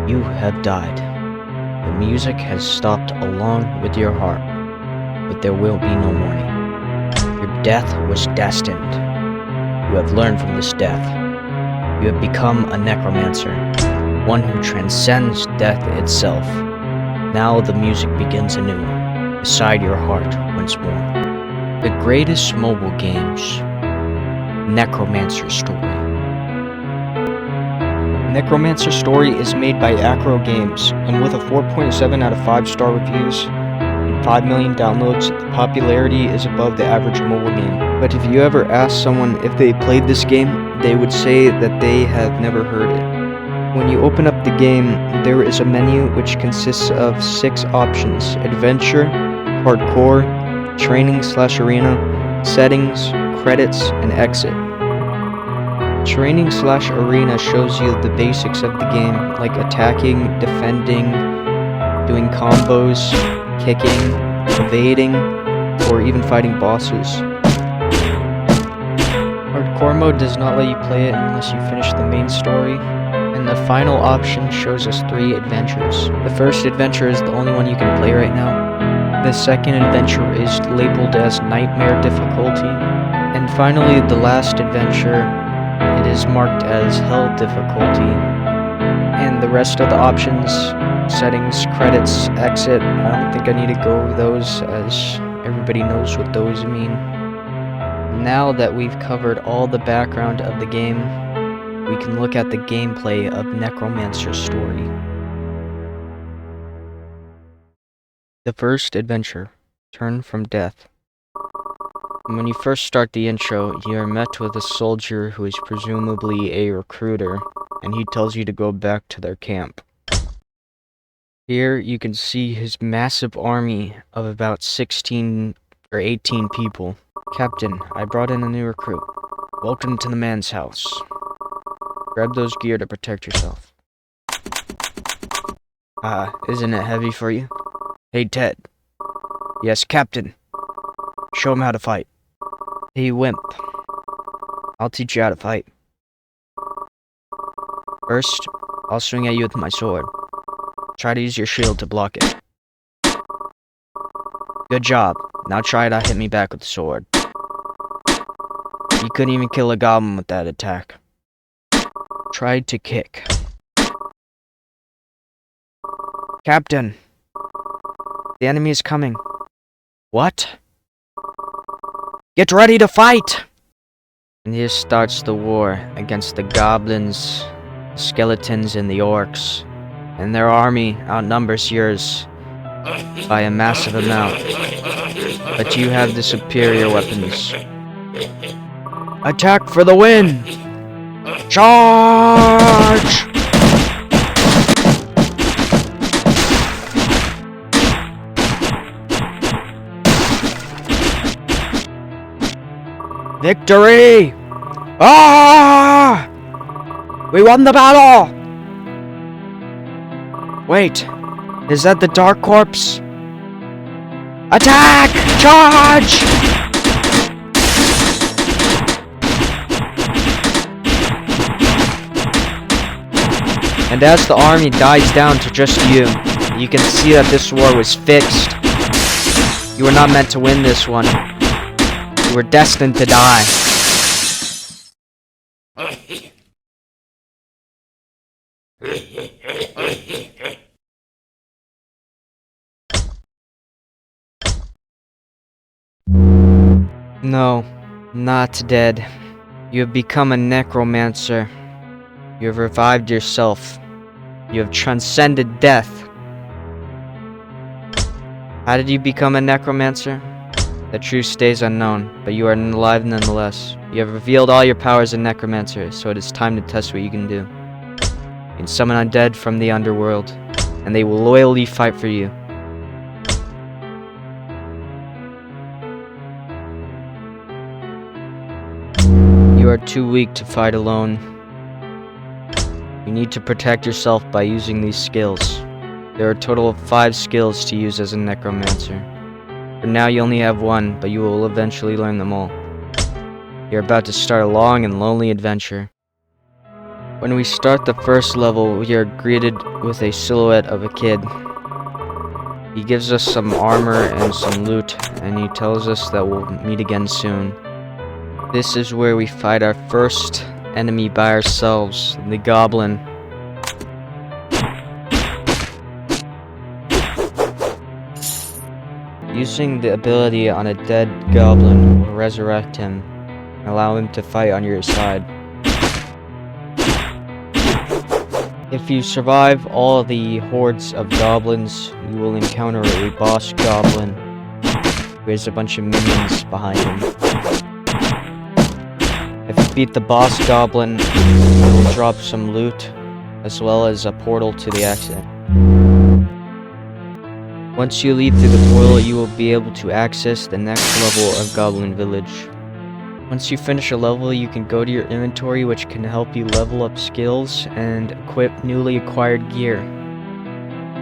You have died. The music has stopped along with your heart, but there will be no mourning. Your death was destined. You have learned from this death. You have become a necromancer, one who transcends death itself. Now the music begins anew, beside your heart once more. The greatest mobile games, Necromancer Story. Necromancer Story is made by Achro Games, and with a 4.7 out of 5-star reviews and 5 million downloads, the popularity is above the average mobile game. But if you ever ask someone if they played this game, they would say that they have never heard it. When you open up the game, there is a menu which consists of 6 options: Adventure, Hardcore, Training/Arena, Settings, Credits, and Exit. Training/Arena shows you the basics of the game, like attacking, defending, doing combos, kicking, evading, or even fighting bosses. Hardcore mode does not let you play it unless you finish the main story, and the final option shows us 3 adventures. The first adventure is the only one you can play right now. The second adventure is labeled as Nightmare difficulty, and finally the last adventure, it is marked as Hell difficulty. And the rest of the options, settings, credits, exit, I don't think I need to go over those, as everybody knows what those mean. Now that we've covered all the background of the game, we can look at the gameplay of Necromancer Story. The first adventure, Turn from Death. When you first start the intro, you are met with a soldier who is presumably a recruiter, and he tells you to go back to their camp. Here you can see his massive army of about 16 or 18 people. Captain, I brought in a new recruit. Welcome to the man's house. Grab those gear to protect yourself. Isn't it heavy for you? Hey, Ted. Yes, Captain. Show him how to fight. Hey, Wimp. I'll teach you how to fight. First, I'll swing at you with my sword. Try to use your shield to block it. Good job. Now try to hit me back with the sword. You couldn't even kill a goblin with that attack. Try to kick. Captain! The enemy is coming. What? Get ready to fight! And here starts the war against the goblins, the skeletons, and the orcs. And their army outnumbers yours by a massive amount. But you have the superior weapons. Attack for the win! Charge! Victory! Ah! We won the battle! Wait, is that the Dark Corpse? Attack! Charge! And as the army dies down to just you, you can see that this war was fixed. You were not meant to win this one. You were destined to die. No, not dead. You have become a necromancer. You have revived yourself. You have transcended death. How did you become a necromancer? The truth stays unknown, but you are alive nonetheless. You have revealed all your powers as necromancer, so it is time to test what you can do. You can summon undead from the underworld, and they will loyally fight for you. You are too weak to fight alone. You need to protect yourself by using these skills. There are a total of 5 skills to use as a necromancer. For now you only have 1, but you will eventually learn them all. You're about to start a long and lonely adventure. When we start the first level, we are greeted with a silhouette of a kid. He gives us some armor and some loot, and he tells us that we'll meet again soon. This is where we fight our first enemy by ourselves, the goblin. Using the ability on a dead goblin will resurrect him and allow him to fight on your side. If you survive all the hordes of goblins, you will encounter a boss goblin who has a bunch of minions behind him. If you beat the boss goblin, you will drop some loot, as well as a portal to the exit. Once you leave through the portal, you will be able to access the next level of Goblin Village. Once you finish a level, you can go to your inventory, which can help you level up skills and equip newly acquired gear.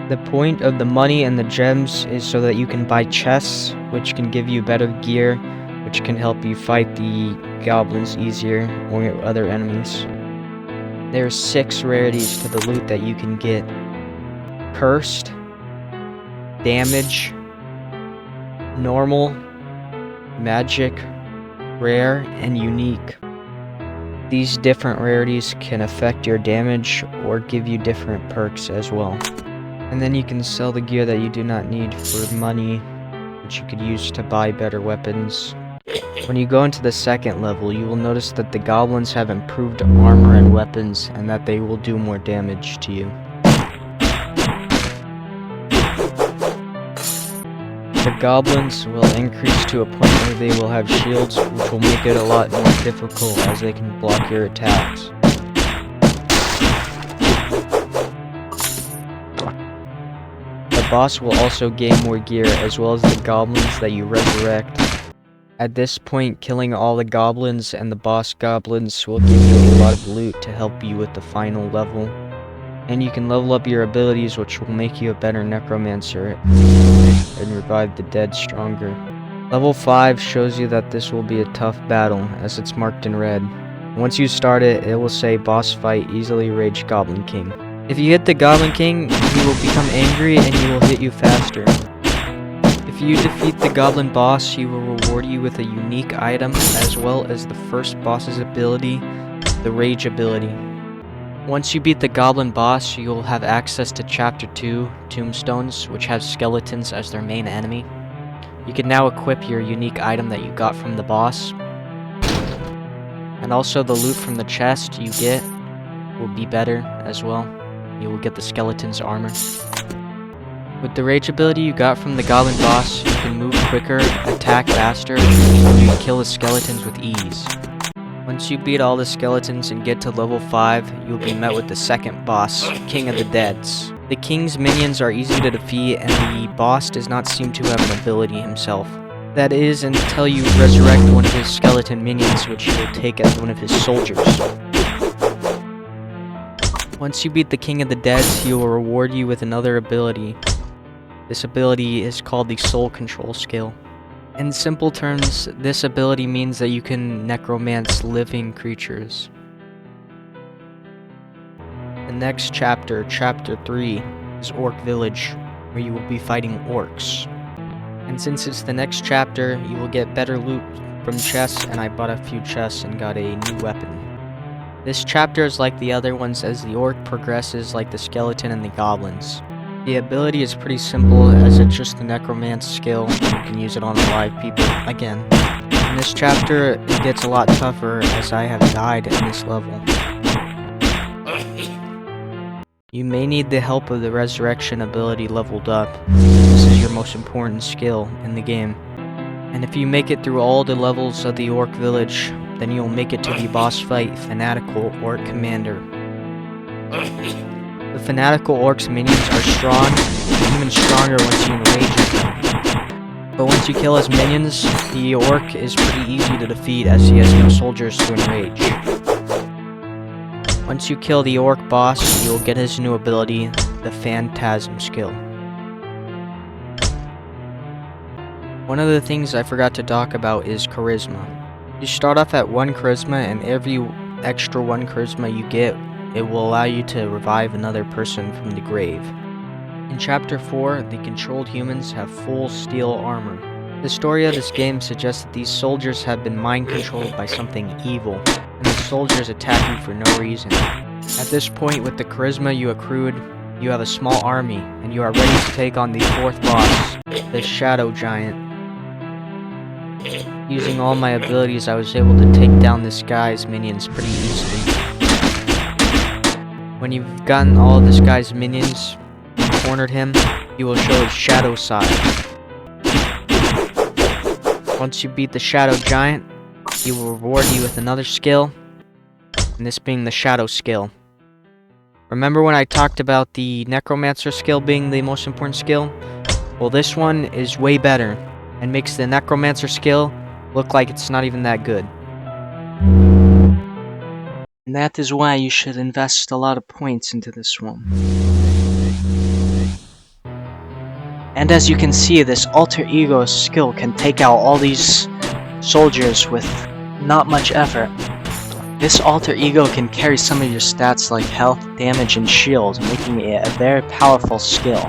The point of the money and the gems is so that you can buy chests, which can give you better gear, which can help you fight the goblins easier or other enemies. There are 6 rarities to the loot that you can get: Cursed, Damage, Normal, Magic, Rare, and Unique. These different rarities can affect your damage or give you different perks as well. And then you can sell the gear that you do not need for money, which you could use to buy better weapons. When you go into the second level, you will notice that the goblins have improved armor and weapons, and that they will do more damage to you. The goblins will increase to a point where they will have shields, which will make it a lot more difficult as they can block your attacks. The boss will also gain more gear, as well as the goblins that you resurrect. At this point, killing all the goblins and the boss goblins will give you a lot of loot to help you with the final level. And you can level up your abilities, which will make you a better Necromancer and revive the dead stronger. Level 5 shows you that this will be a tough battle, as it's marked in red. Once you start it, it will say boss fight, easily rage Goblin King. If you hit the Goblin King, he will become angry and he will hit you faster. If you defeat the Goblin boss, he will reward you with a unique item, as well as the first boss's ability, the Rage ability. Once you beat the Goblin boss, you will have access to Chapter 2, Tombstones, which have skeletons as their main enemy. You can now equip your unique item that you got from the boss. And also the loot from the chest you get will be better as well. You will get the skeleton's armor. With the Rage ability you got from the Goblin boss, you can move quicker, attack faster, and you can kill the skeletons with ease. Once you beat all the skeletons and get to level 5, you'll be met with the second boss, King of the Deads. The king's minions are easy to defeat, and the boss does not seem to have an ability himself. That is, until you resurrect one of his skeleton minions, which he will take as one of his soldiers. Once you beat the King of the Deads, he will reward you with another ability. This ability is called the Soul Control skill. In simple terms, this ability means that you can necromance living creatures. The next chapter, Chapter 3, is Orc Village, where you will be fighting orcs. And since it's the next chapter, you will get better loot from chests, and I bought a few chests and got a new weapon. This chapter is like the other ones, as the orc progresses like the skeleton and the goblins. The ability is pretty simple, as it's just the necromancer skill. You can use it on alive people again. In this chapter, it gets a lot tougher, as I have died in this level. You may need the help of the resurrection ability leveled up. This is your most important skill in the game. And if you make it through all the levels of the Orc Village, then you'll make it to the boss fight, Fanatical Orc Commander. The Fanatical Orc's minions are strong, and even stronger once you enrage them. But once you kill his minions, the Orc is pretty easy to defeat, as he has no soldiers to enrage. Once you kill the Orc boss, you will get his new ability, the Phantasm skill. One of the things I forgot to talk about is Charisma. You start off at 1 Charisma, and every extra 1 Charisma you get It will allow you to revive another person from the grave. In Chapter 4, the controlled humans have full steel armor. The story of this game suggests that these soldiers have been mind-controlled by something evil, and the soldiers attack you for no reason. At this point, with the charisma you accrued, you have a small army, and you are ready to take on the fourth boss, the Shadow Giant. Using all my abilities, I was able to take down this guy's minions pretty easily. When you've gotten all of this guy's minions, and cornered him, he will show his shadow side. Once you beat the Shadow Giant, he will reward you with another skill, and this being the Shadow skill. Remember when I talked about the Necromancer skill being the most important skill? Well, this one is way better, and makes the Necromancer skill look like it's not even that good. And that is why you should invest a lot of points into this one. And as you can see, this alter ego skill can take out all these soldiers with not much effort. This alter ego can carry some of your stats like health, damage, and shield, making it a very powerful skill.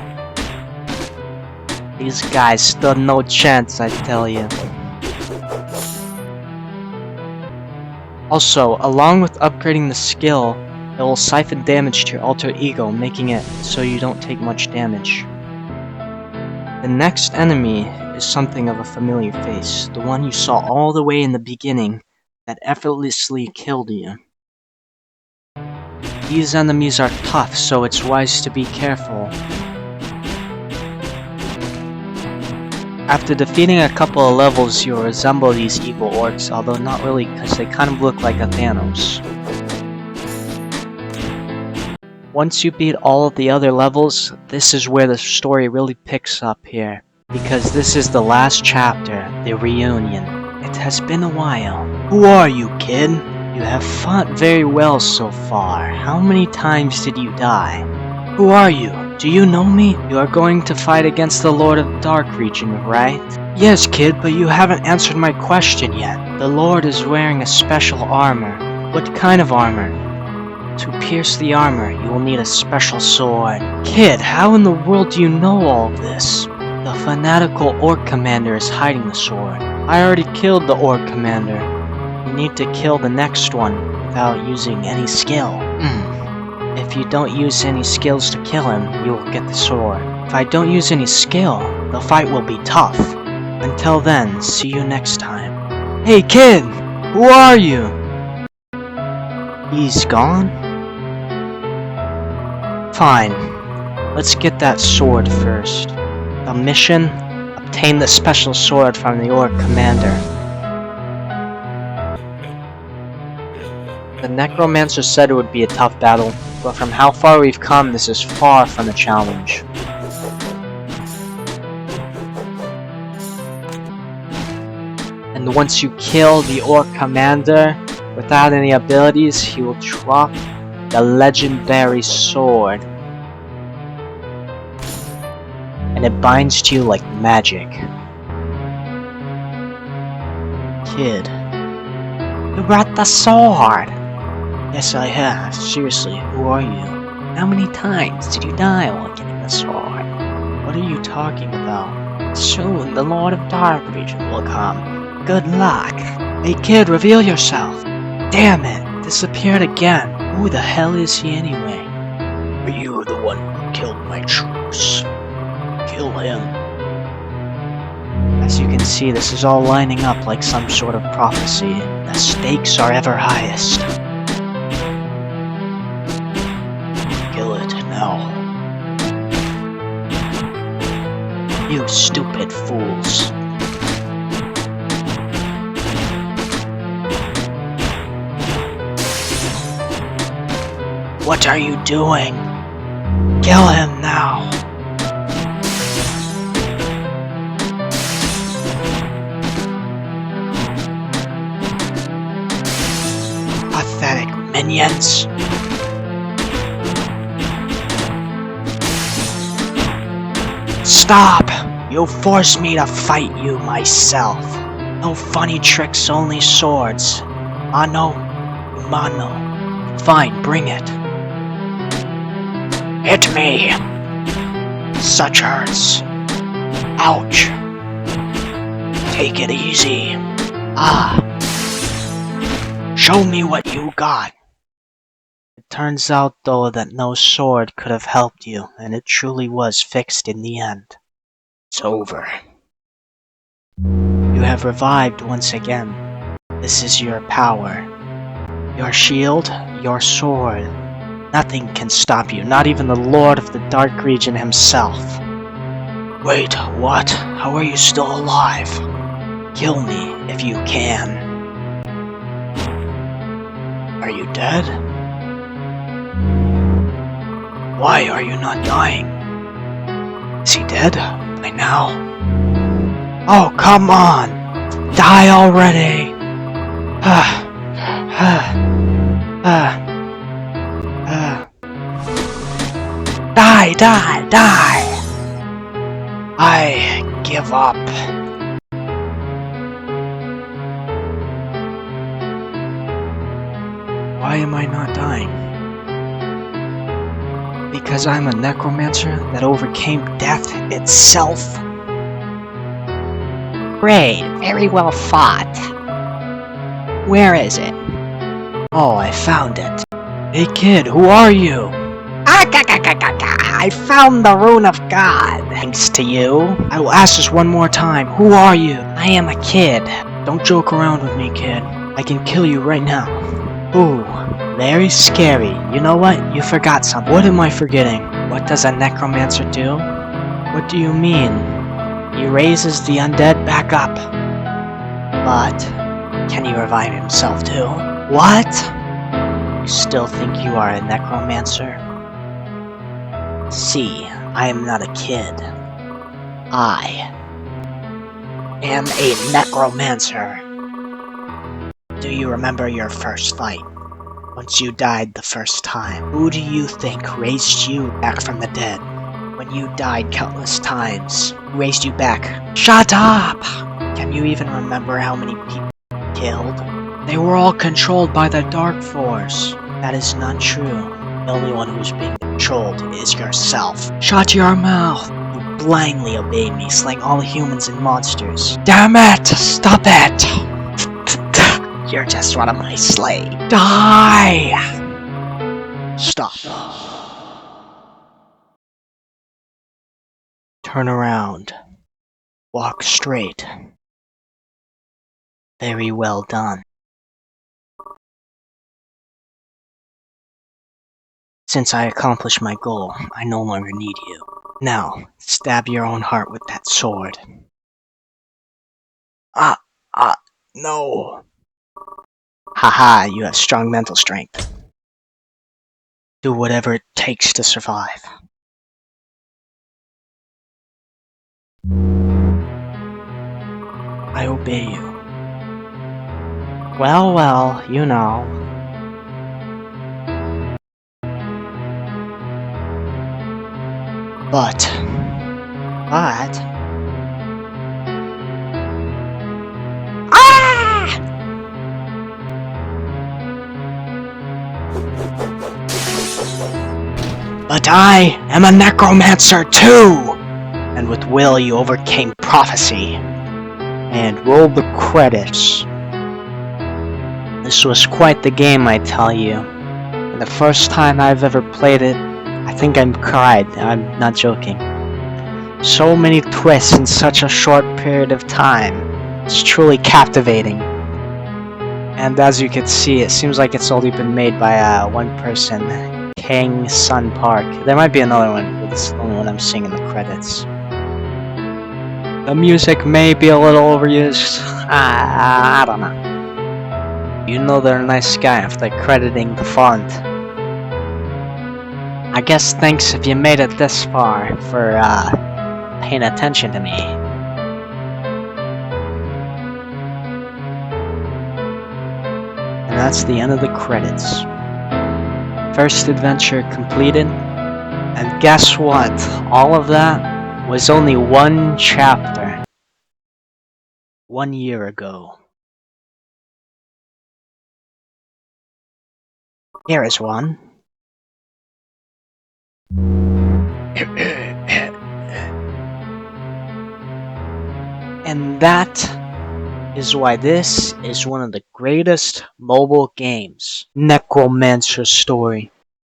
These guys stood no chance, I tell you. Also, along with upgrading the skill, it will siphon damage to your alter ego, making it so you don't take much damage. The next enemy is something of a familiar face, the one you saw all the way in the beginning that effortlessly killed you. These enemies are tough, so it's wise to be careful. After defeating a couple of levels, you'll resemble these evil orcs, although not really, because they kind of look like a Thanos. Once you beat all of the other levels, this is where the story really picks up here, because this is the last chapter, the reunion. It has been a while. Who are you, kid? You have fought very well so far. How many times did you die? Who are you? Do you know me? You are going to fight against the Lord of the Dark region, right? Yes, kid, but you haven't answered my question yet. The Lord is wearing a special armor. What kind of armor? To pierce the armor, you will need a special sword. Kid, how in the world do you know all of this? The fanatical orc commander is hiding the sword. I already killed the orc commander. You need to kill the next one without using any skill. If you don't use any skills to kill him, you will get the sword. If I don't use any skill, the fight will be tough. Until then, see you next time. Hey kid! Who are you? He's gone? Fine. Let's get that sword first. The mission? Obtain the special sword from the orc commander. The Necromancer said it would be a tough battle, but from how far we've come, this is far from a challenge. And once you kill the orc commander, without any abilities, he will drop the legendary sword. And it binds to you like magic. Kid, you brought the sword! Yes, I have. Seriously, who are you? How many times did you die while getting the sword? What are you talking about? Soon, the Lord of Dark region will come. Good luck. Hey kid, reveal yourself. Damn it, disappeared again. Who the hell is he anyway? Are you the one who killed my troops? Kill him. As you can see, this is all lining up like some sort of prophecy. The stakes are ever highest. Kill it now. You stupid fools. What are you doing? Kill him now. Pathetic minions. Stop! You forced me to fight you myself. No funny tricks, only swords. Mano, mano. Fine, bring it. hit me! Such hurts. Ouch. Take it easy. Ah. Show me what you got. It turns out, though, that no sword could have helped you, and it truly was fixed in the end. It's over. You have revived once again. This is your power. Your shield, your sword. Nothing can stop you, not even the Lord of the Dark Region himself. Wait, what? How are you still alive? Kill me if you can. Are you dead? Why are you not dying? Is he dead by now? Oh, come on! Die already! Die, die, die! I give up. Why am I not dying? Because I'm a necromancer that overcame death itself? Great, very well fought. Where is it? Oh, I found it. Hey kid, who are you? I found the Rune of God, thanks to you. I will ask this one more time. Who are you? I am a kid. Don't joke around with me, kid. I can kill you right now. Ooh, very scary. You know what? You forgot something. What am I forgetting? What does a necromancer do? What do you mean? He raises the undead back up. But can he revive himself too? What? You still think you are a necromancer? See, I am not a kid. I am a necromancer. Do you remember your first fight? Once you died the first time, who do you think raised you back from the dead? When you died countless times, who raised you back? Shut up! Can you even remember how many people you killed? They were all controlled by the Dark Force. That is not true. The only one who's being controlled is yourself. Shut your mouth! You blindly obeyed me, slaying all the humans and monsters. Damn it! Stop it! You're just one of my slaves. Die! Stop. Turn around. Walk straight. Very well done. Since I accomplished my goal, I no longer need you. Now, stab your own heart with that sword. No. Haha, you have strong mental strength. Do whatever it takes to survive. I obey you. Well, you know. But... But I am a necromancer too! And with will you overcame prophecy. And roll the credits. This was quite the game, I tell you. For the first time I've ever played it, I think I cried. I'm not joking. So many twists in such a short period of time. It's truly captivating. And as you can see, it seems like it's only been made by one person, King Sun Park. There might be another one, but it's the only one I'm seeing in the credits. The music may be a little overused. I don't know. You know they're a nice guy after crediting the font. I guess thanks if you made it this far for paying attention to me. And that's the end of the credits. First adventure completed. And guess what? All of that was only one chapter. 1 year ago. Here is one. And that is why this is one of the greatest mobile games, Necromancer story.